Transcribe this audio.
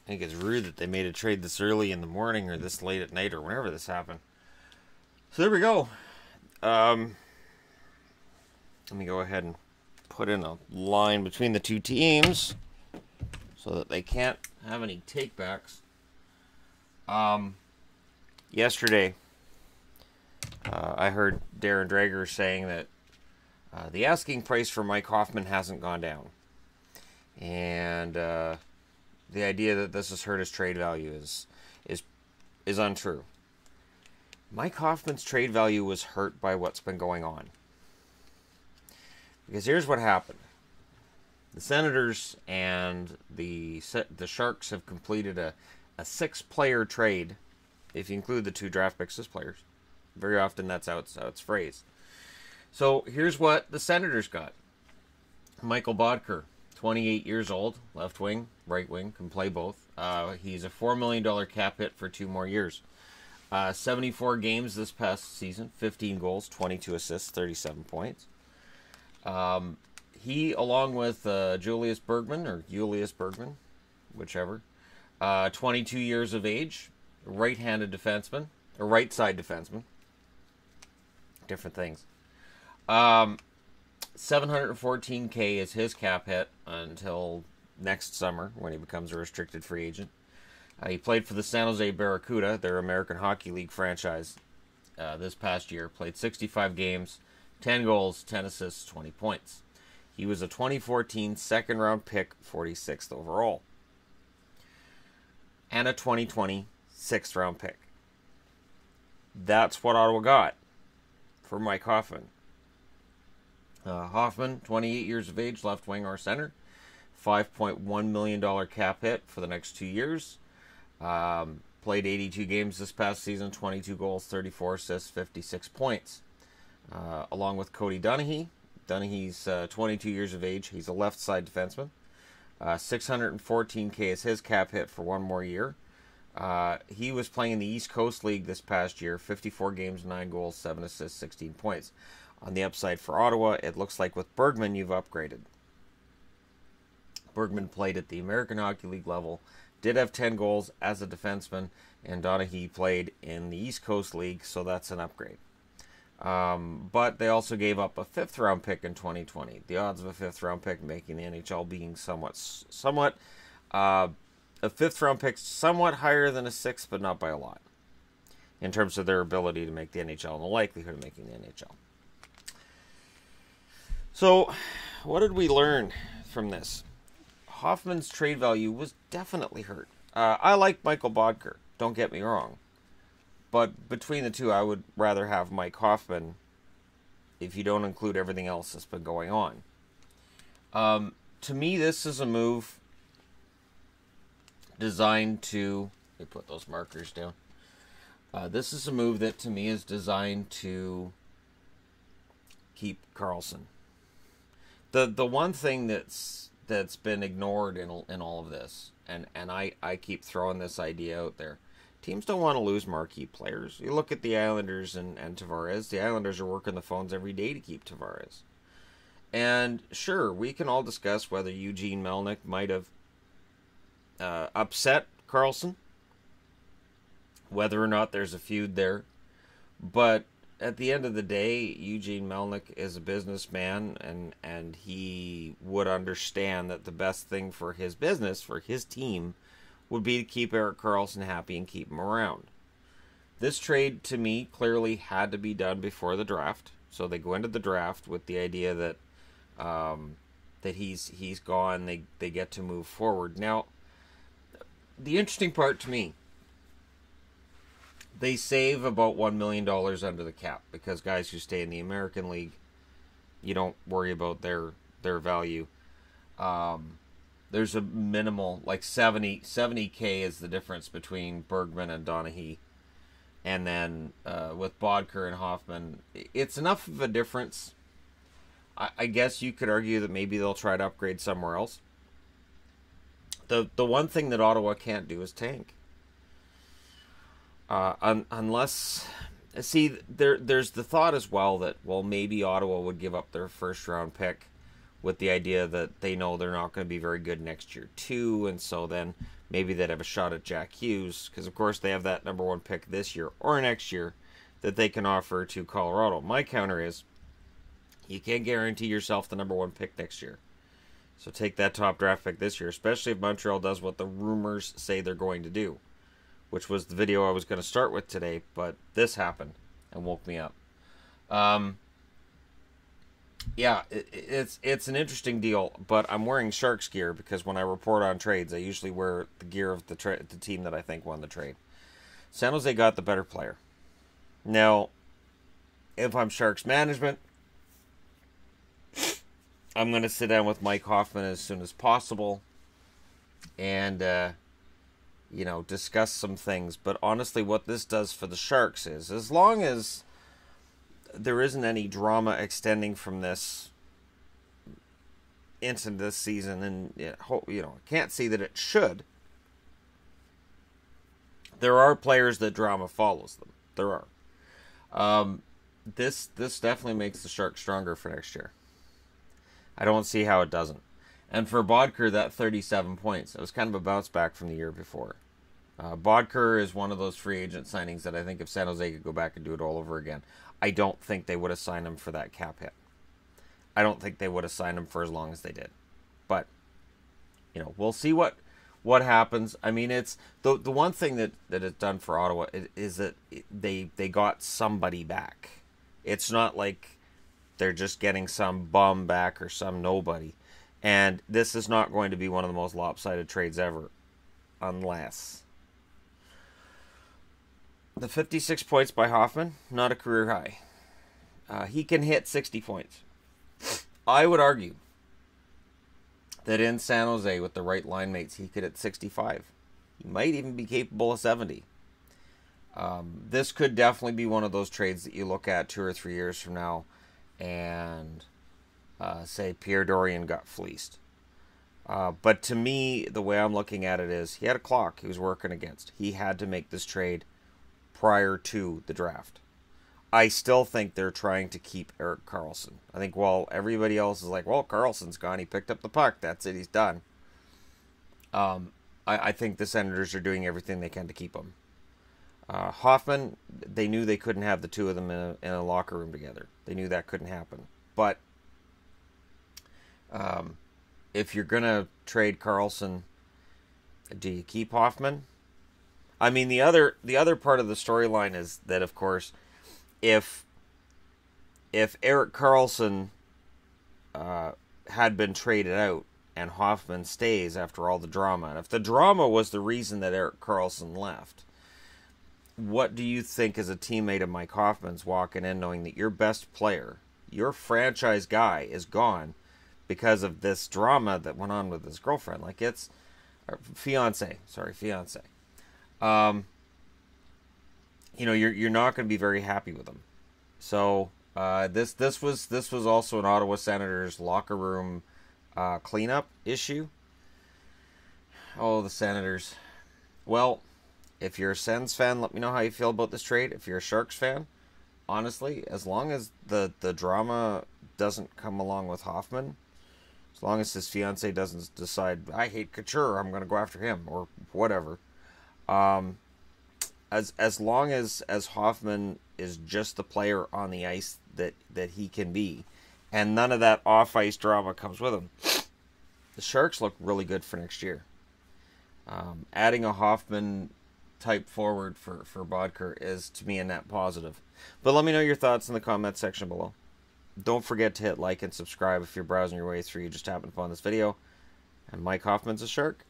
I think it's rude that they made a trade this early in the morning or this late at night or whenever this happened. So there we go. Let me go ahead and put in a line between the two teams so that they can't have any takebacks. Yesterday, I heard Darren Drager saying that the asking price for Mike Hoffman hasn't gone down. And the idea that this has hurt his trade value is untrue. Mike Hoffman's trade value was hurt by what's been going on. Because here's what happened. The Senators and the Sharks have completed a 6-player trade, if you include the 2 draft picks as players. Very often that's how it's phrased. So here's what the Senators got. Michael Boedker, 28 years old, left wing, right wing, can play both. He's a $4 million cap hit for 2 more years. 74 games this past season, 15 goals, 22 assists, 37 points. He, along with Julius Bergman, whichever, 22 years of age, right-handed defenseman, or right-side defenseman. Different things. $714K is his cap hit until next summer when he becomes a restricted free agent. He played for the San Jose Barracuda, their American Hockey League franchise, this past year. Played 65 games, 10 goals, 10 assists, 20 points. He was a 2014 second-round pick, 46th overall. And a 2020 6th-round pick. That's what Ottawa got for Mike Hoffman. Hoffman, 28 years of age, left wing or center. $5.1 million cap hit for the next 2 years. Played 82 games this past season, 22 goals, 34 assists, 56 points. Along with Cody Donaghy. Donaghy's 22 years of age. He's a left side defenseman. $614K is his cap hit for 1 more year. He was playing in the East Coast League this past year. 54 games, 9 goals, 7 assists, 16 points. On the upside for Ottawa, it looks like with Bergman, you've upgraded. Bergman played at the American Hockey League level, did have 10 goals as a defenseman, and Donaghy played in the East Coast League, so that's an upgrade. But they also gave up a 5th-round pick in 2020. The odds of a 5th-round pick making the NHL being somewhat a 5th-round pick somewhat higher than a 6th, but not by a lot, in terms of their ability to make the NHL and the likelihood of making the NHL. So, what did we learn from this? Hoffman's trade value was definitely hurt. I like Michael Boedker, don't get me wrong. But between the two, I would rather have Mike Hoffman if you don't include everything else that's been going on. To me, this is a move designed to... Let me put those markers down. This is a move that, to me, is designed to keep Karlsson. The one thing that's been ignored in all of this, and I keep throwing this idea out there, teams don't want to lose marquee players. You look at the Islanders and Tavares. The Islanders are working the phones every day to keep Tavares. And sure, we can all discuss whether Eugene Melnyk might have upset Karlsson, whether or not there's a feud there. But at the end of the day, Eugene Melnyk is a businessman, and he would understand that the best thing for his business, for his team, would be to keep Erik Karlsson happy and keep him around. This trade, to me, clearly had to be done before the draft. So they go into the draft with the idea that that he's gone. They get to move forward. Now, the interesting part to me, they save about $1 million under the cap because guys who stay in the American League, you don't worry about their value. There's a minimal, like 70K is the difference between Bergman and Donaghy. And then with Boedker and Hoffman, it's enough of a difference. I guess you could argue that maybe they'll try to upgrade somewhere else. The one thing that Ottawa can't do is tank. Unless... See, there's the thought as well that, well, maybe Ottawa would give up their 1st-round pick with the idea that they know they're not going to be very good next year too, and so then maybe they'd have a shot at Jack Hughes, because of course they have that number 1 pick this year or next year that they can offer to Colorado. My counter is, you can't guarantee yourself the number 1 pick next year. So take that top draft pick this year, especially if Montreal does what the rumors say they're going to do, which was the video I was going to start with today, but this happened and woke me up. Yeah, it's an interesting deal, but I'm wearing Sharks gear because when I report on trades, I usually wear the gear of the team that I think won the trade. San Jose got the better player. Now, if I'm Sharks management, I'm going to sit down with Mike Hoffman as soon as possible and, discuss some things. But honestly, what this does for the Sharks is, as long as there isn't any drama extending from this into this season, and I can't see that it should. There are players that drama follows them. There are. This definitely makes the Sharks stronger for next year. I don't see how it doesn't. And for Boedker, that 37 points, it was kind of a bounce back from the year before. Boedker is one of those free agent signings that I think if San Jose could go back and do it all over again, I don't think they would have signed him for that cap hit. I don't think they would have signed him for as long as they did. But, we'll see what happens. I mean, it's the one thing that it's done for Ottawa is that they got somebody back. It's not like they're just getting some bum back or some nobody. And this is not going to be one of the most lopsided trades ever, unless the 56 points by Hoffman, not a career high. He can hit 60 points. I would argue that in San Jose, with the right line mates, he could hit 65. He might even be capable of 70. This could definitely be one of those trades that you look at 2 or 3 years from now and say Pierre Dorion got fleeced. But to me, the way I'm looking at it is he had a clock he was working against. He had to make this trade prior to the draft. I still think they're trying to keep Erik Karlsson. I think while everybody else is like, well, Karlsson's gone. He picked up the puck. That's it. He's done. I think the Senators are doing everything they can to keep him. Hoffman, they knew they couldn't have the two of them in a locker room together. They knew that couldn't happen. But if you're going to trade Karlsson, do you keep Hoffman? I mean, the other part of the storyline is that, of course, if Erik Karlsson had been traded out and Hoffman stays after all the drama, and if the drama was the reason that Erik Karlsson left, what do you think as a teammate of Mike Hoffman's walking in knowing that your best player, your franchise guy, is gone because of this drama that went on with his girlfriend? Like, it's fiance. You're not going to be very happy with him. So this was also an Ottawa Senators locker room cleanup issue. Oh, the Senators. Well, if you're a Sens fan, let me know how you feel about this trade. If you're a Sharks fan, honestly, as long as the drama doesn't come along with Hoffman, as long as his fiance doesn't decide, I hate Couture, I'm going to go after him, or whatever. As long as Hoffman is just the player on the ice that he can be, and none of that off-ice drama comes with him, the Sharks look really good for next year. Adding a Hoffman-type forward for Boedker is, to me, a net positive. But let me know your thoughts in the comment section below. Don't forget to hit like and subscribe if you're browsing your way through. You just happened upon this video. And Mike Hoffman's a Shark.